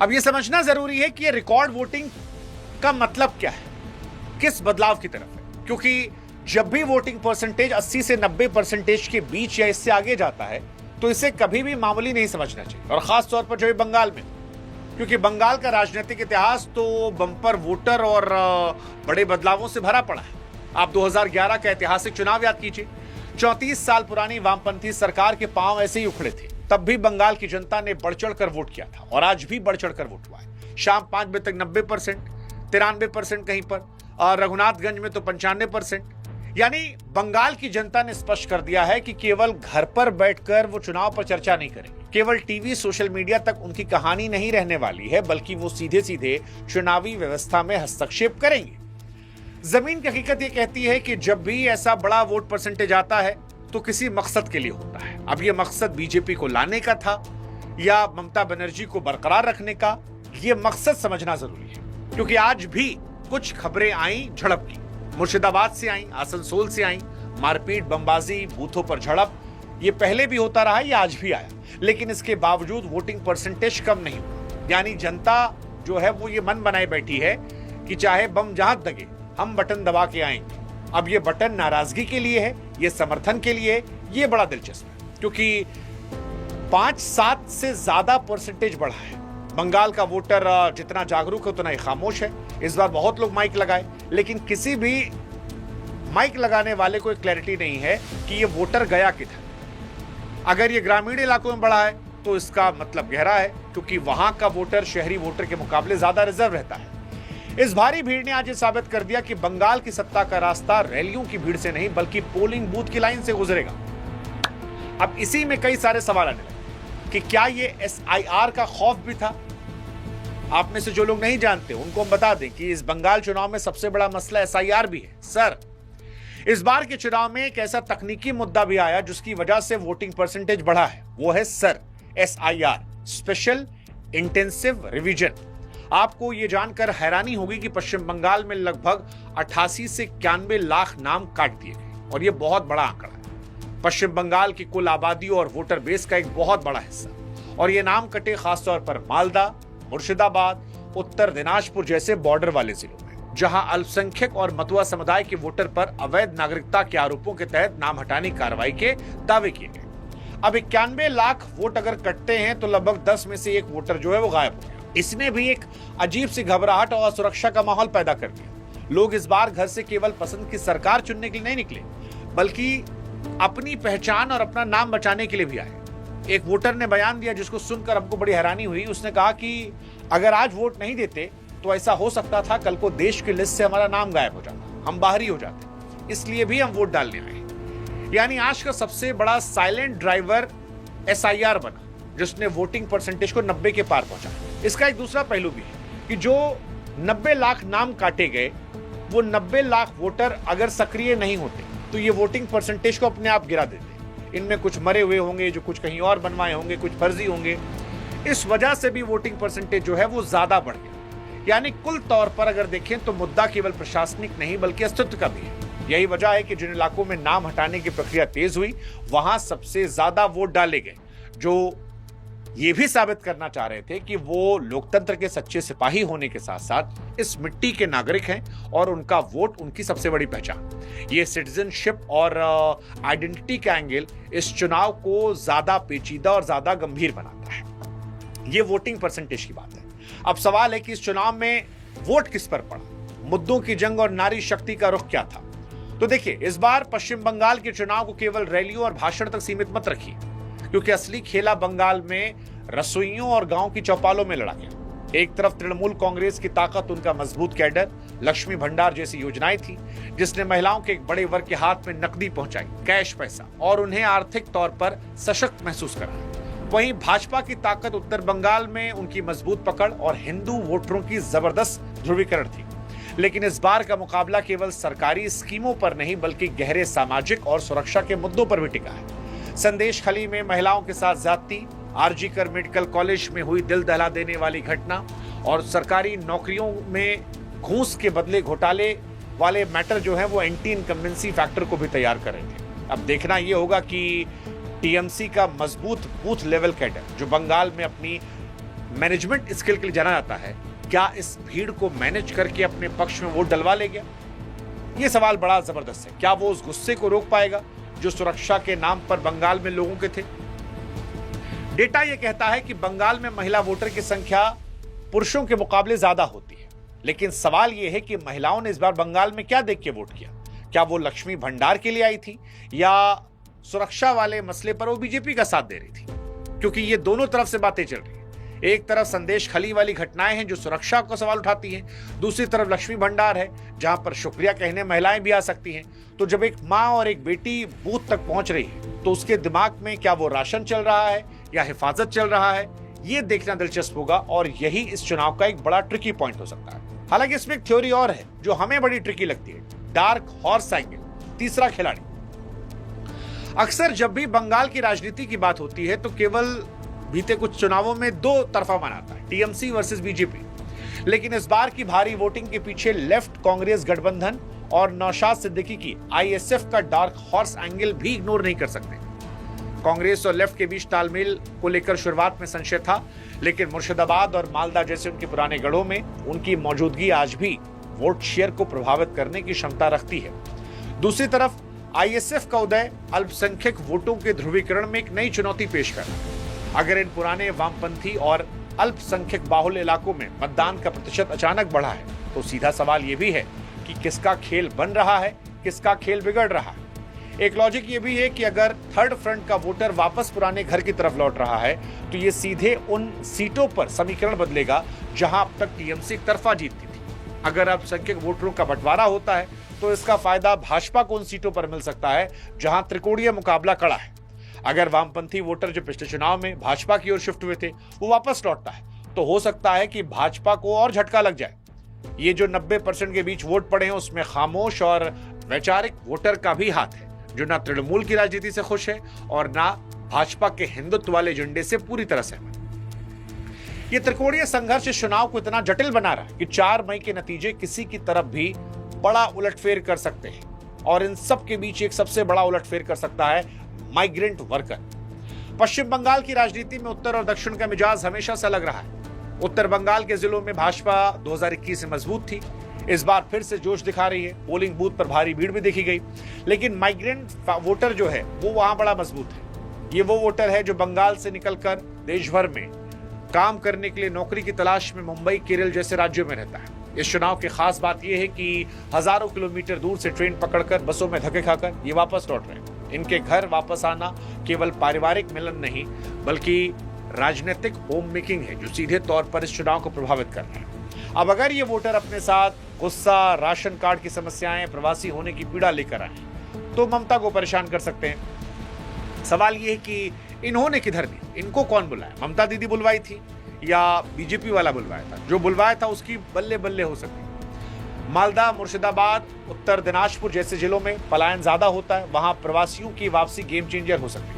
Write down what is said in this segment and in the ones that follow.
अब यह समझना जरूरी है कि यह रिकॉर्ड वोटिंग का मतलब क्या है, किस बदलाव की तरफ है, क्योंकि जब भी वोटिंग परसेंटेज 80 से 90% के बीच या इससे आगे जाता है तो इसे कभी भी मामूली नहीं समझना चाहिए। और खास तौर पर जो है बंगाल में, क्योंकि बंगाल का राजनीतिक इतिहास तो बंपर वोटर और बड़े बदलावों से भरा पड़ा है। आप 2011 का ऐतिहासिक चुनाव याद कीजिए। 34 साल पुरानी वामपंथी सरकार के पांव ऐसे ही उखड़े थे, तब भी बंगाल की जनता ने बढ़ चढ़ कर वोट किया था और आज भी बढ़ चढ़ कर वोट हुआ है। शाम 5 बजे तक 90%, 93% कहीं पर, और रघुनाथगंज में तो 95%। यानी बंगाल की जनता ने स्पष्ट कर दिया है कि केवल घर पर बैठकर वो चुनाव पर चर्चा नहीं करेंगे, केवल टीवी सोशल मीडिया तक उनकी कहानी नहीं रहने वाली है, बल्कि वो सीधे सीधे चुनावी व्यवस्था में हस्तक्षेप करेंगे। जमीन की हकीकत ये कहती है कि जब भी ऐसा बड़ा वोट परसेंटेज आता है तो किसी मकसद के लिए होता है। अब ये मकसद बीजेपी को लाने का था या ममता बनर्जी को बरकरार रखने का, ये मकसद समझना जरूरी है। क्योंकि आज भी कुछ खबरें आई झड़प की, मुर्शिदाबाद से आई, आसनसोल से आई, मारपीट, बमबाजी, बूथों पर झड़प, ये पहले भी होता रहा, ये आज भी आया, लेकिन इसके बावजूद वोटिंग परसेंटेज कम नहीं हुआ। यानी जनता जो है वो ये मन बनाए बैठी है कि चाहे बम जहां दगे हम बटन दबा के आएंगे। अब ये बटन नाराजगी के लिए है, ये समर्थन के लिए, ये बड़ा दिलचस्प है, क्योंकि 5-7 से ज्यादा परसेंटेज बढ़ा है। बंगाल का वोटर जितना जागरूक है उतना ही खामोश है। इस बार बहुत लोग माइक लगाए, लेकिन किसी भी माइक लगाने वाले को एक क्लैरिटी नहीं है कि ये वोटर गया किधर। अगर ये ग्रामीण इलाकों में बढ़ा है तो इसका मतलब गहरा है, क्योंकि वहां का वोटर शहरी वोटर के मुकाबले ज्यादा रिजर्व रहता है। इस भारी भीड़ ने आज ये साबित कर दिया कि बंगाल की सत्ता का रास्ता रैलियों की भीड़ से नहीं बल्कि पोलिंग बूथ की लाइन से गुजरेगा। अब इसी में कई सारे सवाल आने लगे कि क्या ये SIR का खौफ भी था। आप में से जो लोग नहीं जानते उनको हम बता दें कि इस बंगाल चुनाव में सबसे बड़ा मसला SIR भी है। सर, इस बार के चुनाव में एक ऐसा तकनीकी मुद्दा भी आया जिसकी वजह से वोटिंग परसेंटेज बढ़ा है, वो है sir SIR, special intensive revision. आपको यह जानकर हैरानी होगी कि पश्चिम बंगाल में लगभग 88 से 91 लाख नाम काट दिए गए, और यह बहुत बड़ा आंकड़ा है। पश्चिम बंगाल की कुल आबादी और वोटर बेस का एक बहुत बड़ा हिस्सा, और ये नाम कटे खासतौर पर मालदा, मुर्शिदाबाद, उत्तर दिनाजपुर जैसे बॉर्डर वाले जिलों में, जहां अल्पसंख्यक और मतुआ समुदाय के वोटर पर अवैध नागरिकता के आरोपों के तहत नाम हटाने की कार्रवाई के दावे किए गए। अब 91 लाख वोट अगर कटते हैं तो लगभग 10 में से 1 वोटर जो है वो गायब हो गया। इसने भी एक अजीब सी घबराहट और असुरक्षा का माहौल पैदा कर दिया। लोग इस बार घर से केवल पसंद की सरकार चुनने के लिए नहीं निकले, बल्कि अपनी पहचान और अपना नाम बचाने के लिए भी आए। एक वोटर ने बयान दिया जिसको सुनकर हमको बड़ी हैरानी हुई। उसने कहा कि अगर आज वोट नहीं देते तो ऐसा हो सकता था कल को देश की लिस्ट से हमारा नाम गायब हो जाता, हम बाहरी हो जाते, इसलिए भी हम वोट डालने आए। यानी आज का सबसे बड़ा साइलेंट ड्राइवर SIR बना, जिसने वोटिंग परसेंटेज को 90 के पार पहुंचा। इसका एक दूसरा पहलू भी है कि जो 90 लाख नाम काटे गए, वो 90 लाख वोटर अगर सक्रिय नहीं होते तो ये वोटिंग परसेंटेज को अपने आप गिरा देते। इनमें कुछ मरे हुए होंगे, जो कुछ कहीं और बनवाए होंगे, कुछ फर्जी होंगे। इस वजह से भी वोटिंग परसेंटेज जो है वो ज्यादा बढ़ गया। यानी कुल तौर पर अगर देखें तो मुद्दा केवल प्रशासनिक नहीं बल्कि अस्तित्व का भी है। यही वजह है कि जिन इलाकों में नाम हटाने की प्रक्रिया तेज हुई वहां सबसे ज्यादा वोट डाले गए, जो ये भी साबित करना चाह रहे थे कि वो लोकतंत्र के सच्चे सिपाही होने के साथ साथ इस मिट्टी के नागरिक हैं और उनका वोट उनकी सबसे बड़ी पहचान। ये सिटीजनशिप और आइडेंटिटी का एंगल इस चुनाव को ज्यादा पेचीदा और ज्यादा गंभीर बनाता है। ये वोटिंग परसेंटेज की बात है। अब सवाल है कि इस चुनाव में वोट किस पर पड़ा, मुद्दों की जंग और नारी शक्ति का रुख क्या था। तो देखिए, इस बार पश्चिम बंगाल के चुनाव को केवल रैलियों और भाषण तक सीमित मत रखिए, क्योंकि असली खेला बंगाल में रसोइयों और गांव की चौपालों में लड़ा गया। एक तरफ तृणमूल कांग्रेस की ताकत, उनका मजबूत कैडर, लक्ष्मी भंडार जैसी योजनाएं थी जिसने महिलाओं के एक बड़े वर्ग के हाथ में नकदी पहुंचाई, कैश पैसा, और उन्हें आर्थिक तौर पर सशक्त महसूस कराया। वहीं भाजपा की ताकत उत्तर बंगाल में उनकी मजबूत पकड़ और हिंदू वोटरों की जबरदस्त ध्रुवीकरण थी। लेकिन इस बार का मुकाबला केवल सरकारी स्कीमों पर नहीं बल्कि गहरे सामाजिक और सुरक्षा के मुद्दों पर भी टिका है। संदेश खली में महिलाओं के साथ ज्यादती, RG कर मेडिकल कॉलेज में हुई दिल दहला देने वाली घटना, और सरकारी नौकरियों में घूस के बदले घोटाले वाले मैटर जो है वो एंटी इनकम्बेंसी फैक्टर को भी तैयार कर रहे थे। अब देखना यह होगा कि TMC का मजबूत बूथ लेवल कैडर, जो बंगाल में अपनी मैनेजमेंट स्किल के लिए जाना जाता है, क्या इस भीड़ को मैनेज करके अपने पक्ष में वोट डलवा ले गया? यह सवाल बड़ा जबरदस्त है। क्या वो उस गुस्से को रोक पाएगा जो सुरक्षा के नाम पर बंगाल में लोगों के थे? डेटा यह कहता है कि बंगाल में महिला वोटर की संख्या पुरुषों के मुकाबले ज्यादा होती है, लेकिन सवाल यह है कि महिलाओं ने इस बार बंगाल में क्या देख के वोट किया? क्या वो लक्ष्मी भंडार के लिए आई थी या सुरक्षा वाले मसले पर वो बीजेपी का साथ दे रही थी? क्योंकि ये दोनों तरफ से बातें चल रही हैं। एक तरफ संदेश खली वाली घटनाएं हैं जो सुरक्षा का सवाल उठाती हैं, दूसरी तरफ लक्ष्मी भंडार है जहां पर शुक्रिया कहने महिलाएं भी आ सकती हैं। तो जब एक मां और एक बेटी बूथ तक पहुंच रही है तो उसके दिमाग में क्या वो राशन चल रहा है या हिफाजत चल रहा है, ये देखना दिलचस्प होगा और यही इस चुनाव का एक बड़ा ट्रिकी पॉइंट हो सकता है। हालांकि इसमें एक थ्योरी और है जो हमें बड़ी ट्रिकी लगती है, डार्क हॉर्स एंगल, तीसरा खिलाड़ी। अक्सर जब भी बंगाल की राजनीति की बात होती है तो केवल बीते कुछ चुनावों में दो तरफा बनाता है, टीएमसी वर्सेस बीजेपी। लेकिन इस बार की भारी वोटिंग के पीछे लेफ्ट कांग्रेस गठबंधन और नौशाद सिद्दीकी की आईएसएफ का डार्क हॉर्स एंगल भी इग्नोर नहीं कर सकते। कांग्रेस और लेफ्ट के बीच तालमेल को लेकर शुरुआत में संशय था, लेकिन मुर्शिदाबाद और मालदा जैसे उनके पुराने गढ़ों में उनकी मौजूदगी आज भी वोट शेयर को प्रभावित करने की क्षमता रखती है। दूसरी तरफ आईएसएफ का उदय अल्पसंख्यक वोटों के ध्रुवीकरण में एक नई चुनौती पेश कर रहा है। अगर इन पुराने वामपंथी और अल्पसंख्यक बाहुल इलाकों में मतदान का प्रतिशत अचानक बढ़ा है तो सीधा सवाल यह भी है कि किसका खेल बन रहा है, किसका खेल बिगड़ रहा है। एक लॉजिक ये भी है कि अगर थर्ड फ्रंट का वोटर वापस पुराने घर की तरफ लौट रहा है तो ये सीधे उन सीटों पर समीकरण बदलेगा जहां अब तक टीएमसी एक तरफा जीतती थी। अगर अल्पसंख्यक वोटरों का बंटवारा होता है तो इसका फायदा भाजपा को उन सीटों पर मिल सकता है जहां त्रिकोणीय मुकाबला कड़ा है। अगर वामपंथी वोटर जो पिछले चुनाव में भाजपा की ओर शिफ्ट हुए थे वो वापस लौटता है तो हो सकता है कि भाजपा को और झटका लग जाए। ये जो 90% के बीच वोट पड़े हैं उसमें खामोश और वैचारिक वोटर का भी हाथ है, जो ना तृणमूल की राजनीति से खुश है और ना भाजपा के हिंदुत्व वाले एजेंडे से पूरी तरह सहमत। ये त्रिकोणीय संघर्ष इस चुनाव को इतना जटिल बना रहा है कि 4 मई के नतीजे किसी की तरफ भी बड़ा उलटफेर कर सकते हैं और इन सब के बीच एक सबसे बड़ा उलटफेर कर सकता है माइग्रेंट वर्कर। पश्चिम बंगाल की राजनीति में उत्तर और दक्षिण का मिजाज हमेशा से अलग रहा है। उत्तर बंगाल के जिलों में भाजपा 2021 में मजबूत थी, इस बार फिर से जोश दिखा रही है। पोलिंग बूथ पर भारी भीड़ भी देखी गई, लेकिन माइग्रेंट वोटर जो है वो वहां बड़ा मजबूत है। ये वो वोटर है जो बंगाल से निकलकर देश भर में काम करने के लिए नौकरी की तलाश में मुंबई, केरल जैसे राज्यों में रहता है। इस चुनाव की खास बात यह है कि हजारों किलोमीटर दूर से ट्रेन पकड़कर बसों में धक्के खाकर ये वापस लौट रहे हैं। इनके घर वापस आना केवल पारिवारिक मिलन नहीं बल्कि राजनीतिक होम मेकिंग है जो सीधे तौर पर इस चुनाव को प्रभावित कर रहा है। अब अगर ये वोटर अपने साथ गुस्सा, राशन कार्ड की समस्याएं, प्रवासी होने की पीड़ा लेकर आए तो ममता को परेशान कर सकते हैं। सवाल ये है कि इन्होंने किधर दी, इनको कौन बुलाया? ममता दीदी बुलवाई थी या बीजेपी वाला बुलवाया था? जो बुलवाया था उसकी बल्ले बल्ले हो सकती है। मालदा, मुर्शिदाबाद, उत्तर दिनाजपुर जैसे जिलों में पलायन ज्यादा होता है, वहां प्रवासियों की वापसी गेम चेंजर हो सकती है।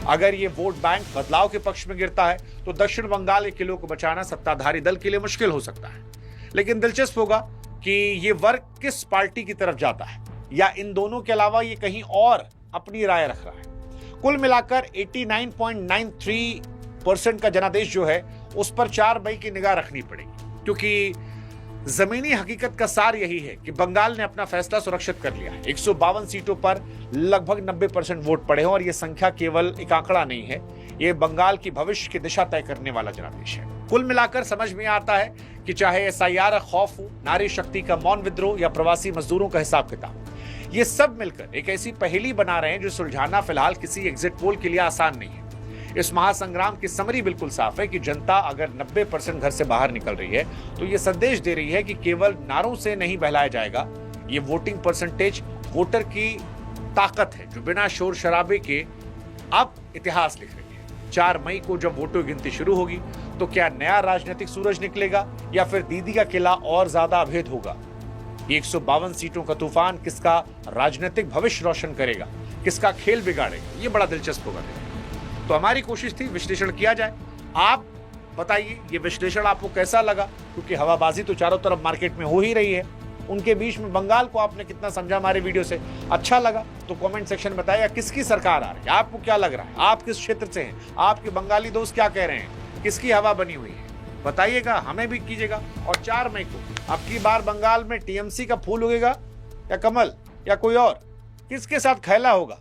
अगर ये वोट बैंक बदलाव के पक्ष में गिरता है तो दक्षिण बंगाल के किलों को बचाना सत्ताधारी दल के लिए मुश्किल हो सकता है। लेकिन दिलचस्प होगा कि ये वर्ग किस पार्टी की तरफ जाता है या इन दोनों के अलावा ये कहीं और अपनी राय रख रहा है। कुल मिलाकर 89.93% का जनादेश जो है उस पर 4 मई की निगाह रखनी पड़ेगी, क्योंकि जमीनी हकीकत का सार यही है कि बंगाल ने अपना फैसला सुरक्षित कर लिया है। 152 सीटों पर लगभग 90% वोट पड़े हैं और यह संख्या केवल एक आंकड़ा नहीं है, यह बंगाल की भविष्य की दिशा तय करने वाला जनादेश है। कुल मिलाकर समझ में आता है कि चाहे एसआईआर खौफ हो, नारी शक्ति का मौन विद्रोह या प्रवासी मजदूरों का हिसाब किताब, ये सब मिलकर एक ऐसी पहेली बना रहे हैं जो सुलझाना फिलहाल किसी एग्जिट पोल के लिए आसान नहीं है। इस महासंग्राम की समरी बिल्कुल साफ है कि जनता अगर 90% घर से बाहर निकल रही है तो ये संदेश दे रही है कि केवल नारों से नहीं बहलाया जाएगा। ये वोटिंग परसेंटेज वोटर की ताकत है जो बिना शोर शराबे के अब इतिहास लिख रही है। 4 मई को जब वोटों की गिनती शुरू होगी तो क्या नया राजनीतिक सूरज निकलेगा या फिर दीदी का किला और ज्यादा अभेद होगा? 152 सीटों का तूफान किसका राजनीतिक भविष्य रोशन करेगा, किसका खेल बिगाड़ेगा, ये बड़ा दिलचस्प होगा। तो हमारी कोशिश थी विश्लेषण किया जाए। आप बताइए ये विश्लेषण आपको कैसा लगा, क्योंकि हवाबाजी तो चारों तरफ मार्केट में हो ही रही है। उनके बीच में बंगाल को आपने कितना समझा हमारे वीडियो से? अच्छा लगा तो कमेंट सेक्शन में बताइए। किसकी सरकार आ रही है, आपको क्या लग रहा है, आप किस क्षेत्र से हैं, आपके बंगाली दोस्त क्या कह रहे हैं, किसकी हवा बनी हुई है? बताइएगा, हमें भी कीजिएगा। और 4 मई को अब की बार बंगाल में टीएमसी का फूल उगेगा या कमल या कोई और, किसके साथ खेला होगा?